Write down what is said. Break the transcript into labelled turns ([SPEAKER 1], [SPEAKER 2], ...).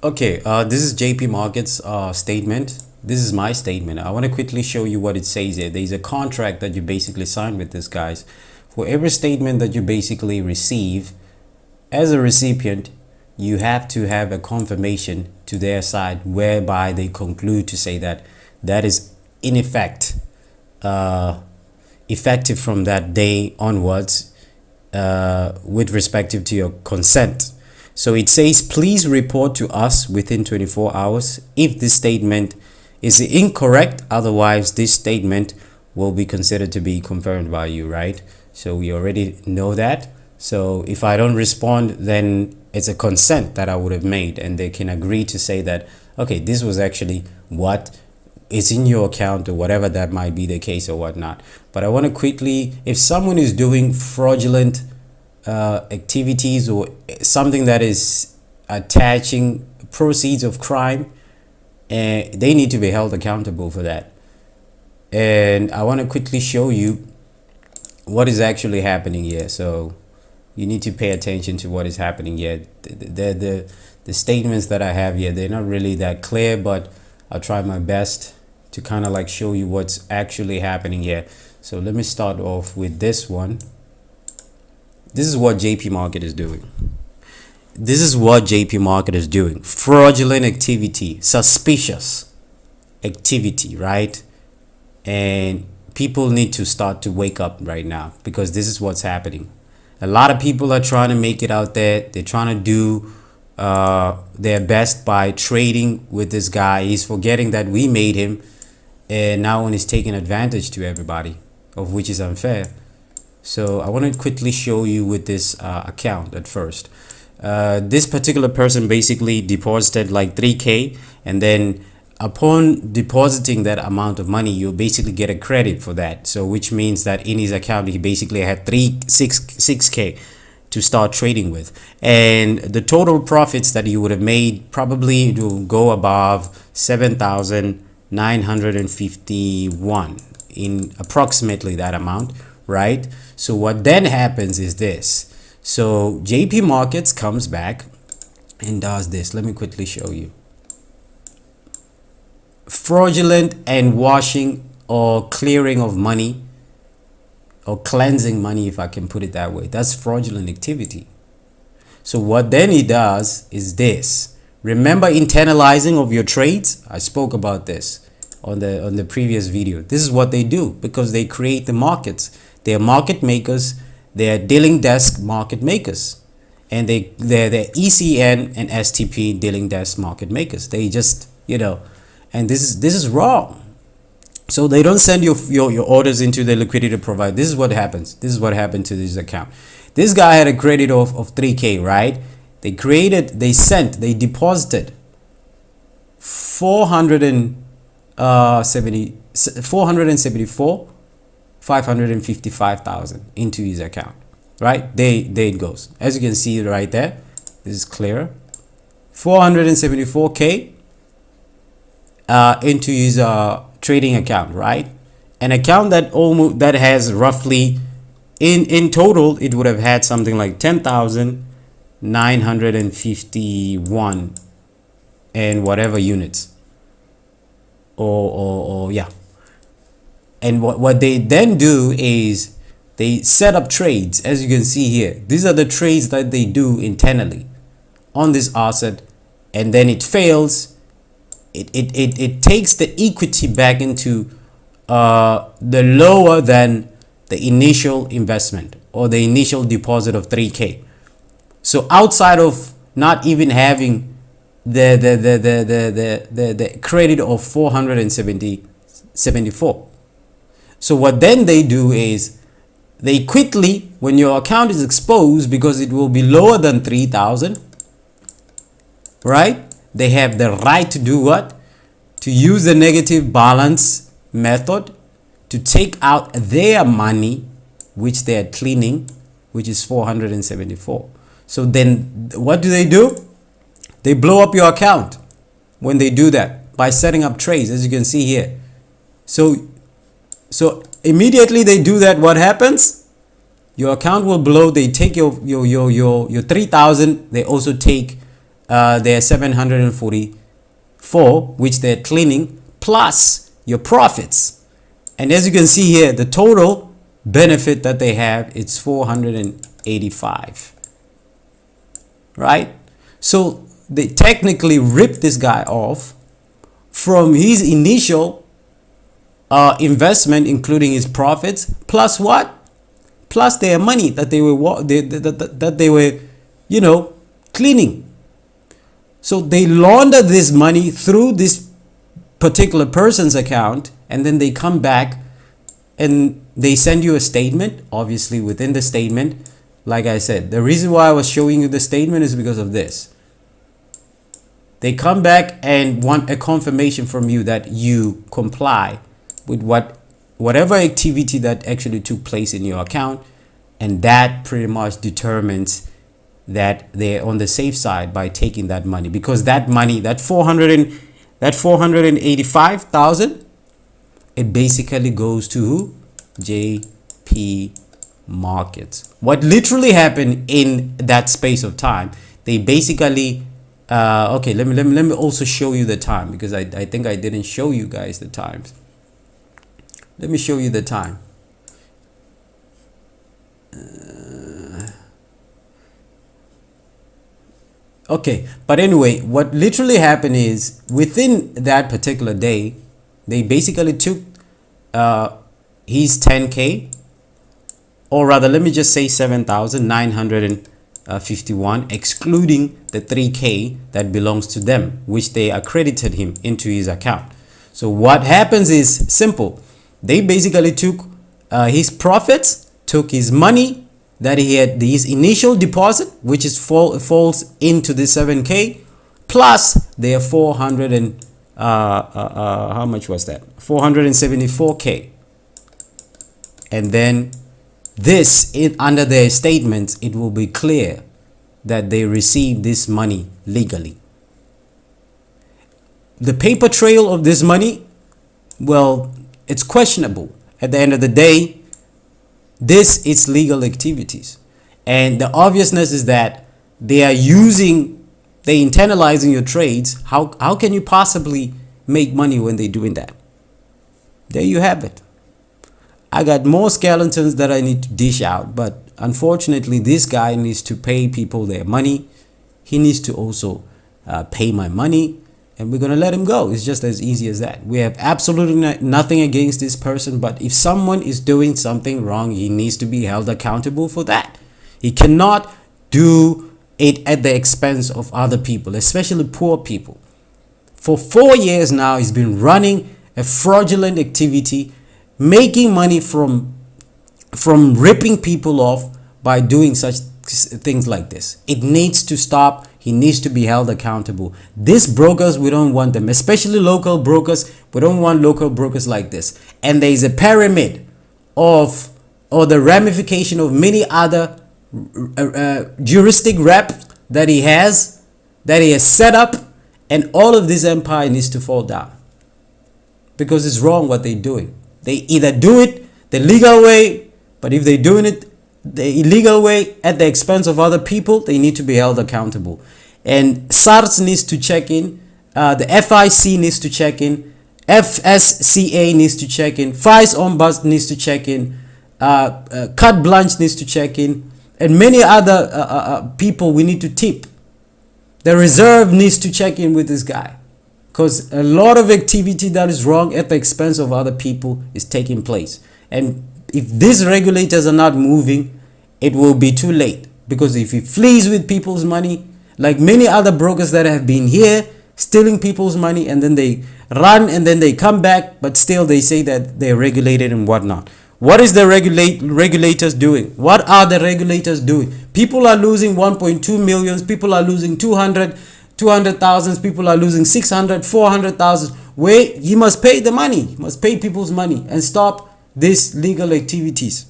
[SPEAKER 1] Okay, this is JP Market's statement. This is my statement. I want to quickly show you what it says here. There's a contract that you basically sign with this, guys. For every statement that you basically receive as a recipient, you have to have a confirmation to their side whereby they conclude to say that that is in effect effective from that day onwards with respective to your consent. So it says, please report to us within 24 hours if this statement is incorrect. Otherwise, this statement will be considered to be confirmed by you, right? So we already know that. So if I don't respond, then it's a consent that I would have made, and they can agree to say that, okay, this was actually what is in your account, or whatever that might be the case or whatnot. But I want to quickly, if someone is doing fraudulent activities or something that is attaching proceeds of crime, they need to be held accountable for that. And I want to quickly show you what is actually happening here. So you need to pay attention to what is happening here. The statements that I have here, they're not really that clear, but I'll try my best to kind of like show you what's actually happening here. So let me start off with this one. This is what JP Market is doing. This is what JP Market is doing. Fraudulent activity, suspicious activity, right? And people need to start to wake up right now, because this is what's happening. A lot of people are trying to make it out there. They're trying to do their best by trading with this guy. He's forgetting that we made him, and now he's taking advantage to everybody, of which is unfair. So I want to quickly show you with this account at first. This particular person basically deposited like 3K, and then upon depositing that amount of money, you basically get a credit for that. So which means that in his account, he basically had 6K to start trading with, and the total profits that you would have made probably will go above 7,951 in approximately that amount, right? So what then happens is this. So JP Markets comes back and does this. Let me quickly show you. Fraudulent and washing or clearing of money, or cleansing money, if I can put it that way. That's fraudulent activity. So what then he does is this. Remember internalizing of your trades? I spoke about this on the previous video. This is what they do, because they create the markets. They are market makers. They are dealing desk market makers, and they're ECN and STP dealing desk market makers. They just, and this is wrong. So they don't send your orders into the liquidity provider. This is what happens. This is what happened to this account. This guy had a credit of 3K, right? They deposited 555,000 into his account, right? There it goes. As you can see right there, this is clear. 474K into his trading account, right? An account that has roughly in total, it would have had something like 10,951 and whatever units, or yeah. And what they then do is they set up trades. As you can see here, these are the trades that they do internally on this asset, and then it fails. It takes the equity back into the lower than the initial investment or the initial deposit of 3K. So outside of not even having the credit of 474. So what then they do is they quickly, when your account is exposed, because it will be lower than 3,000, right? They have the right to do what? To use the negative balance method to take out their money, which they are cleaning, which is 474. So then what do? They blow up your account when they do that by setting up trades, as you can see here. So immediately they do that, what happens? Your account will blow. They take your 3,000. They also take their 744, which they're cleaning, plus your profits. And as you can see here, the total benefit that they have, it's 485, right? So they technically ripped this guy off from his initial investment, including his profits, plus what? Plus their money that they were, you know, cleaning. So they launder this money through this particular person's account, and then they come back and they send you a statement. Obviously, within the statement, like I said, the reason why I was showing you the statement is because of this. They come back and want a confirmation from you that you comply with whatever activity that actually took place in your account, and that pretty much determines that they're on the safe side by taking that money, because that money, that 485,000, it basically goes to who? JP Markets. What literally happened in that space of time, they basically okay, let me also show you the time, because I think I didn't show you guys the times. Let me show you the time. Okay, but anyway, what literally happened is within that particular day, they basically took his 10K, or rather, let me just say 7,951, excluding the 3K that belongs to them, which they accredited him into his account. So what happens is simple. They basically took his profits, took his money that he had, his initial deposit, which is falls into the 7K, plus their 400 and how much was that? 474K. And then this, under their statements, it will be clear that they received this money legally. The paper trail of this money, well, it's questionable. At the end of the day, this is legal activities, and the obviousness is that they are internalizing your trades. How can you possibly make money when they're doing that? There you have it. I got more skeletons that I need to dish out, but unfortunately this guy needs to pay people their money. He needs to also pay my money, and we're going to let him go. It's just as easy as that. We have absolutely nothing against this person, but if someone is doing something wrong, he needs to be held accountable for that. He cannot do it at the expense of other people, especially poor people. For 4 years now, he's been running a fraudulent activity, making money from ripping people off by doing such things like this. It needs to stop. He needs to be held accountable. These brokers, we don't want them, especially local brokers. We don't want local brokers like this. And there is a pyramid or the ramification of many other juristic reps that he has set up, and all of this empire needs to fall down, because it's wrong what they're doing. They either do it the legal way, but if they're doing it the illegal way at the expense of other people, they need to be held accountable. And SARS needs to check in, the FIC needs to check in, FSCA needs to check in, FICE Ombuds needs to check in, Carte Blanche needs to check in, and many other people we need to tip. The reserve needs to check in with this guy, because a lot of activity that is wrong at the expense of other people is taking place. And if these regulators are not moving, it will be too late, because if he flees with people's money, like many other brokers that have been here stealing people's money, and then they run and then they come back, but still they say that they're regulated and whatnot. What is the regulators doing? What are the regulators doing? People are losing 1.2 million. People are losing 200,000. People are losing 600, 400,000. Where he must pay the money, he must pay people's money and stop these legal activities.